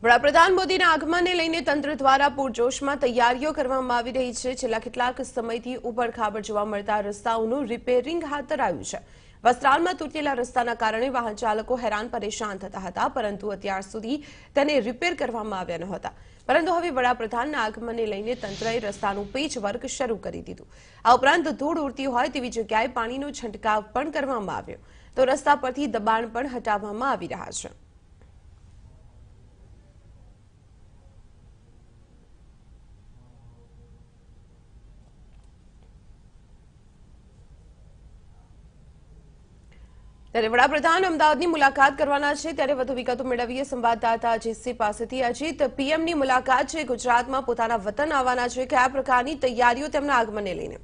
વડાપ્રધાન મોદીના આગમનને લઈને તંત્ર દ્વારા પૂરજોશમાં તૈયારીઓ કરવામાં આવી રહી છે। છેલ્લા કેટલાક સમયથી ઉબડખાબડ જોવા મળતા રસ્તાઓનું રિપેરિંગ હાથ ધરાયું છે। વસ્ત્રાલમાં તૂટેલા રસ્તાના કારણે વાહન ચાલકો હેરાન પરેશાન થતા હતા, પરંતુ અત્યાર સુધી તેને રિપેર કરવામાં આવ્યા નહોતા। પરંતુ હવે વડાપ્રધાનના આગમનને લઈને તંત્રએ રસ્તાનું પેચવર્ક શરૂ કરી દીધું। આ ઉપરાંત ધૂળ ઉડતી હોય તેવી જગ્યાએ પાણીનો છંટકાવ પણ કરવામાં આવ્યો, તો રસ્તા પરથી દબાણ પણ હટાવવામાં આવી રહ્યા છે। ત્યારે વડાપ્રધાન અમદાવાદની મુલાકાત કરવાના છે, ત્યારે વધુ વિગતો મેળવીએ સંવાદદાતા અજીતસિંહ પાસેથી। અજીત, પીએમની મુલાકાત છે, ગુજરાતમાં પોતાના વતન આવવાના છે, કયા પ્રકારની તૈયારીઓ તેમના આગમનને લઈને?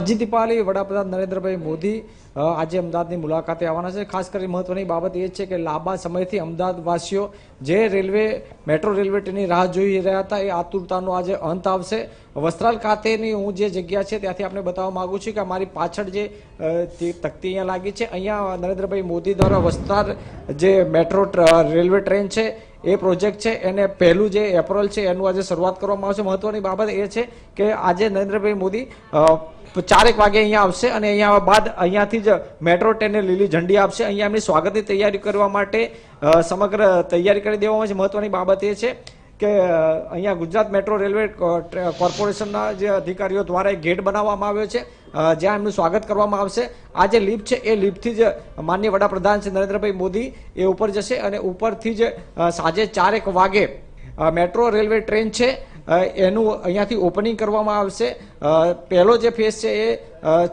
જી દીપાલી, વડાપ્રધાન નરેન્દ્રભાઈ મોદી આજે અમદાવાદની મુલાકાતે આવવાના છે। ખાસ કરીને મહત્વની બાબત એ છે કે લાંબા સમયથી અમદાવાદવાસીઓ જે મેટ્રો રેલવે ટ્રેનની રાહ જોઈ રહ્યા હતા, એ આતુરતાનો આજે અંત આવશે। વસ્ત્રાલ ખાતેની હું જે જગ્યા છે ત્યાંથી આપણે બતાવવા માંગુ છું કે અમારી પાછળ જે તકતી અહીંયા લાગી છે, અહીંયા નરેન્દ્રભાઈ મોદી દ્વારા વસ્ત્રાલ જે મેટ્રો રેલવે ટ્રેન છે એ પ્રોજેક્ટ છે એને પહેલું જે એપ્રિલ છે એનું આજે શરૂઆત કરવામાં આવશે। મહત્વની બાબત એ છે કે આજે નરેન્દ્રભાઈ મોદી 4 વાગે અહીંયા આવશે અને અહીંયા બાદ અહીંયાથી જ મેટ્રો ટ્રેનને લીલી ઝંડી આપશે। અહીંયા એમની સ્વાગતની તૈયારી કરવા માટે સમગ્ર તૈયારી કરી દેવામાં છે। મહત્વની બાબત એ છે કે અહીંયા ગુજરાત મેટ્રો રેલવે કોર્પોરેશનના જે અધિકારીઓ દ્વારા એક ગેટ બનાવવામાં આવ્યો છે, જ્યાં એમનું સ્વાગત કરવામાં આવશે। આ જે લિફ્ટ છે એ લિફ્ટથી જ માનનીય વડાપ્રધાન શ્રી નરેન્દ્રભાઈ મોદી એ ઉપર જશે અને ઉપરથી જ સાંજે 4 વાગે મેટ્રો રેલવે ટ્રેન છે એનું અહીંયાથી ઓપનિંગ કરવામાં આવશે। પહેલો જે ફેઝ છે એ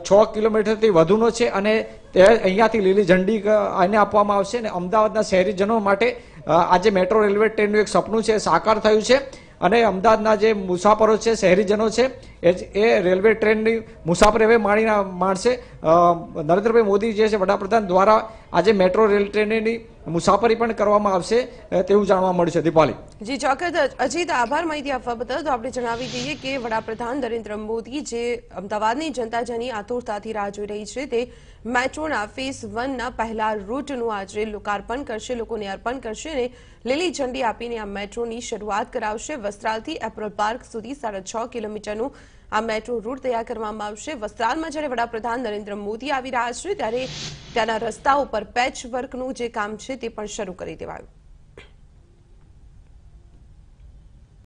6 કિલોમીટરથી વધુનો છે અને તે અહીંયાથી લીલી ઝંડી આને આપવામાં આવશે અને અમદાવાદના શહેરીજનો માટે આજે મેટ્રો રેલવે ટ્રેનનું એક સપનું છે સાકાર થયું છે અને અમદાવાદના જે મુસાફરો છે, શહેરીજનો છે, એ રેલવે ટ્રેનની મુસાફરી હવે માણશે। નરેન્દ્રભાઈ મોદી જે છે વડાપ્રધાન દ્વારા આજે મેટ્રો રેલ ટ્રેનની મુસાફરી પણ કરવામાં આવશે તેવું જાણવા મળ્યું છે। દીપાલી જી ચોક્કસ અજીત, આભાર માહિતી આપવા બદલ। તો આપણે જણાવી દઈએ કે વડાપ્રધાન નરેન્દ્ર મોદી જે અમદાવાદની જનતા જેની આતુરતાથી રાહ જોઈ રહી છે, તે મેટ્રોના ફેઝ 1ના પહેલા રૂટનું આજે લોકાર્પણ કરશે, લોકોને અર્પણ કરશે અને લીલી ઝંડી આપીને આ મેટ્રોની શરૂઆત કરાવશે। વસ્ત્રાલથી એપલ પાર્ક સુધી 6.5 કિલોમીટરનું આ મેટ્રો રૂટ તૈયાર કરવામાં આવશે। વસ્ત્રાલમાં જ્યારે વડાપ્રધાન નરેન્દ્ર મોદી આવી રહ્યા છે, ત્યારે ત્યાંના રસ્તાઓ પર પેચ વર્કનું જે કામ છે તે પણ શરૂ કરી દેવાયું।